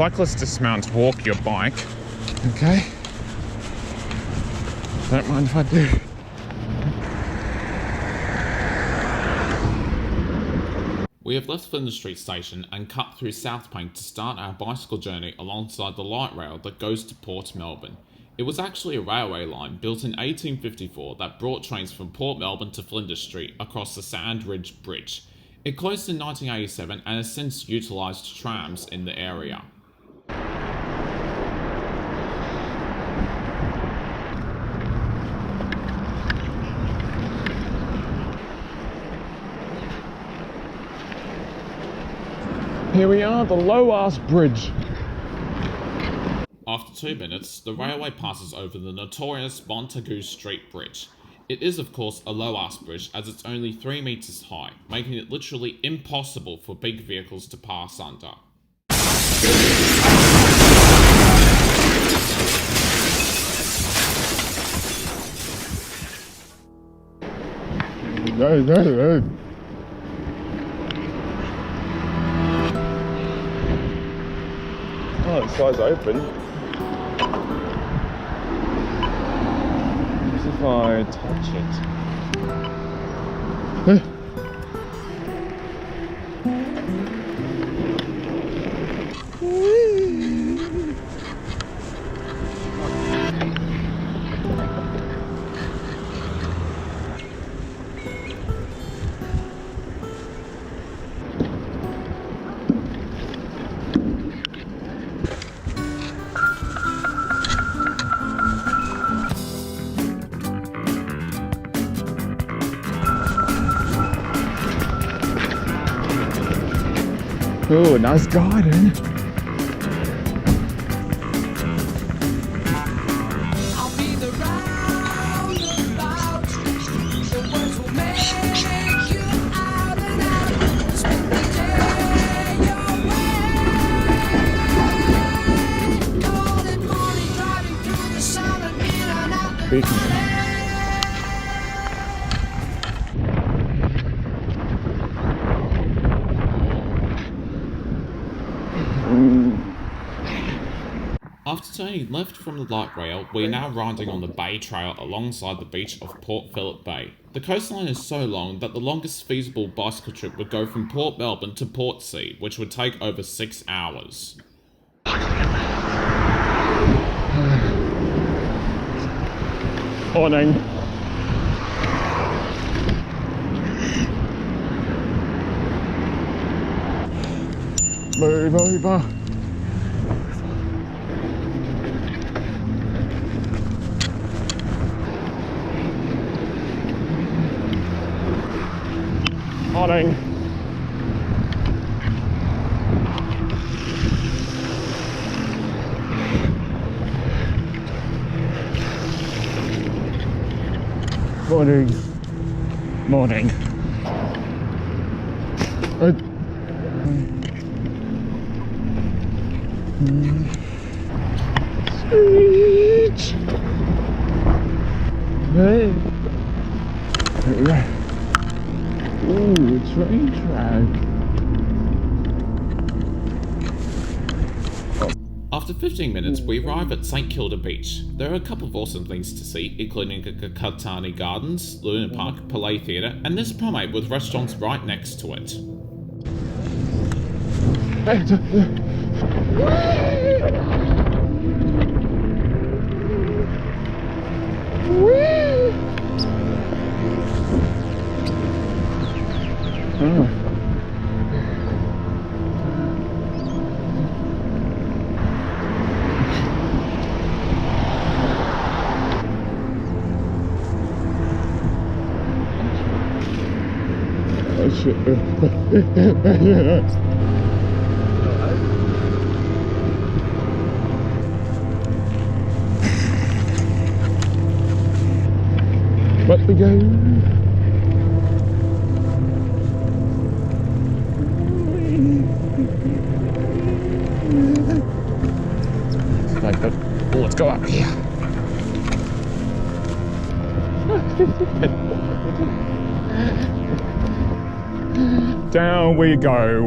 cyclists dismount, walk your bike. Okay? Don't mind if I do. We have left Flinders Street Station and cut through South Bank to start our bicycle journey alongside the light rail that goes to Port Melbourne. It was actually a railway line built in 1854 that brought trains from Port Melbourne to Flinders Street across the Sandridge Bridge. It closed in 1987 and has since utilised trams in the area. Here we are, the low-ass bridge. After 2 minutes, the railway passes over the notorious Montague Street Bridge. It is of course a low-ass bridge as it's only 3 metres high, making it literally impossible for big vehicles to pass under. No. Oh, the side's open. What if I touch it? Oh, nice garden. I'll be the roundabout. The words will make you out and out. Spend the day your way. Golden morning, driving through the sun and in and out the After turning left from the light rail, we are now riding on the Bay Trail alongside the beach of Port Phillip Bay. The coastline is so long that the longest feasible bicycle trip would go from Port Melbourne to Portsea, which would take over 6 hours. Morning. Move over. Morning. Morning. Morning. Sweet. Hey. Ooh, train track. After 15 minutes, we arrive at St Kilda Beach. There are a couple of awesome things to see, including Kakatani Gardens, Luna Park, Palais Theatre, and this promenade with restaurants right next to it. But we go. Like that. Oh, let's go up here. Down we go.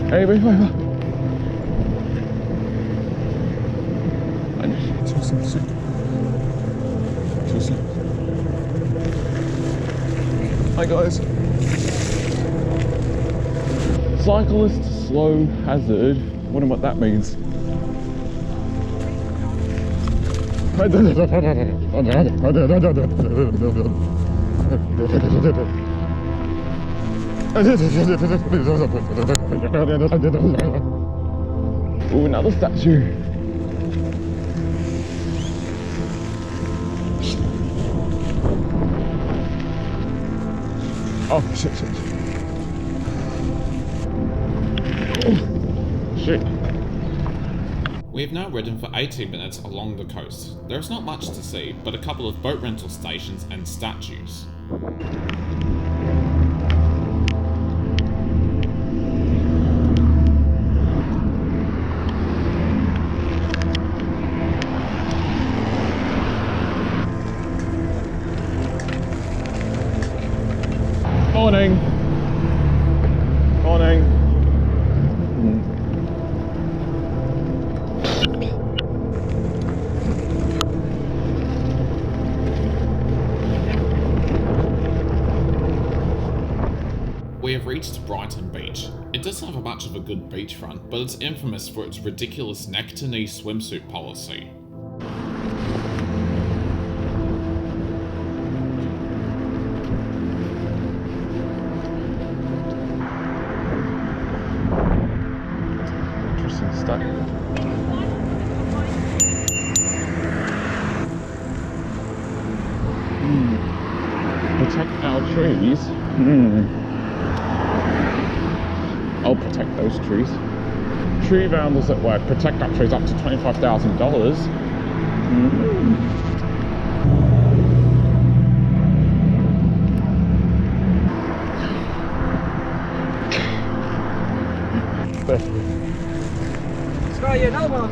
Hey, wait. I need to some soup. Hi guys. Cyclist slow hazard. Wonder what that means. Ooh, another statue. Oh, shit. Oh, shit. We have now ridden for 18 minutes along the coast. There is not much to see, but a couple of boat rental stations and statues. Morning. We have reached Brighton Beach. It doesn't have much of a good beachfront, but it's infamous for its ridiculous neck-to-knee swimsuit policy. Interesting stuff. Protect our trees. I'll protect those trees. Tree vandals at work. Protect our trees up to $25,000. Ska je nou maken?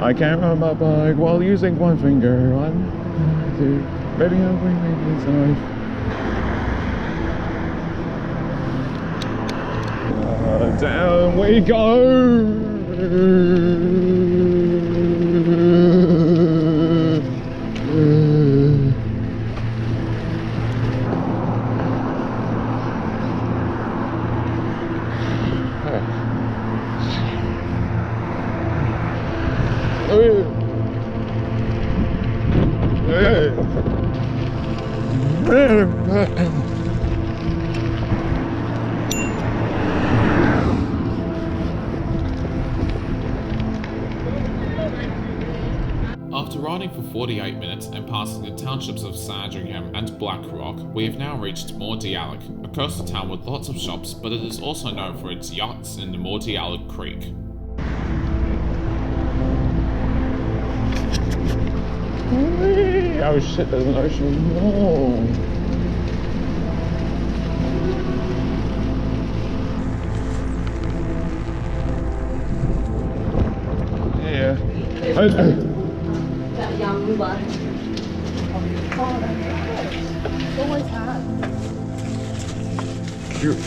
I can't ride my bike while using one finger. 1, 2, maybe I'm going inside. Down we go. After riding for 48 minutes and passing the townships of Sandringham and Blackrock, we have now reached Mordialloc, a coastal town with lots of shops, but it is also known for its yachts in the Mordialloc Creek. Oh shit, there's an ocean. No. Yeah. That young one. Always had. Cute.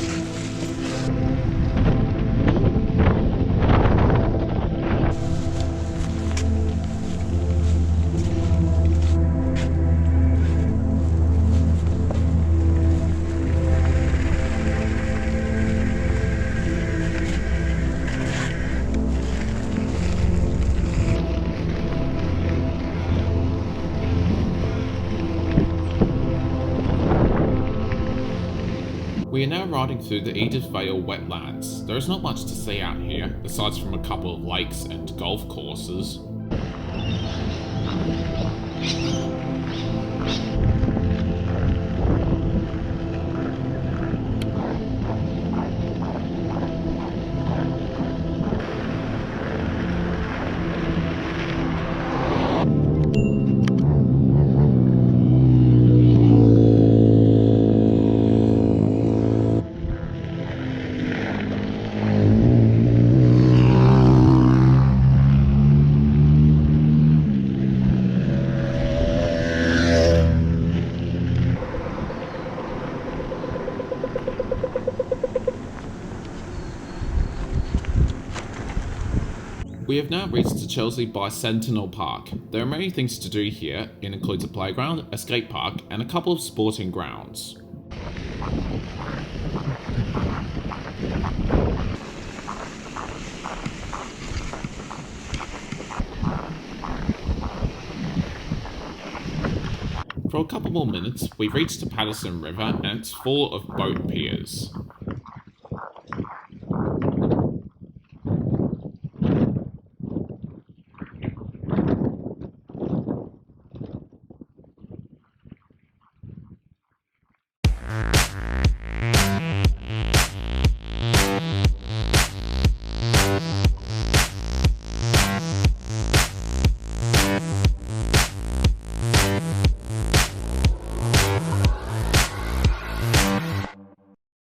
We are now riding through the Edith Vale Wetlands. There is not much to see out here, aside from a couple of lakes and golf courses. We have now reached the Chelsea Bicentennial Park. There are many things to do here. It includes a playground, a skate park, and a couple of sporting grounds. For a couple more minutes, we've reached the Patterson River and it's full of boat piers.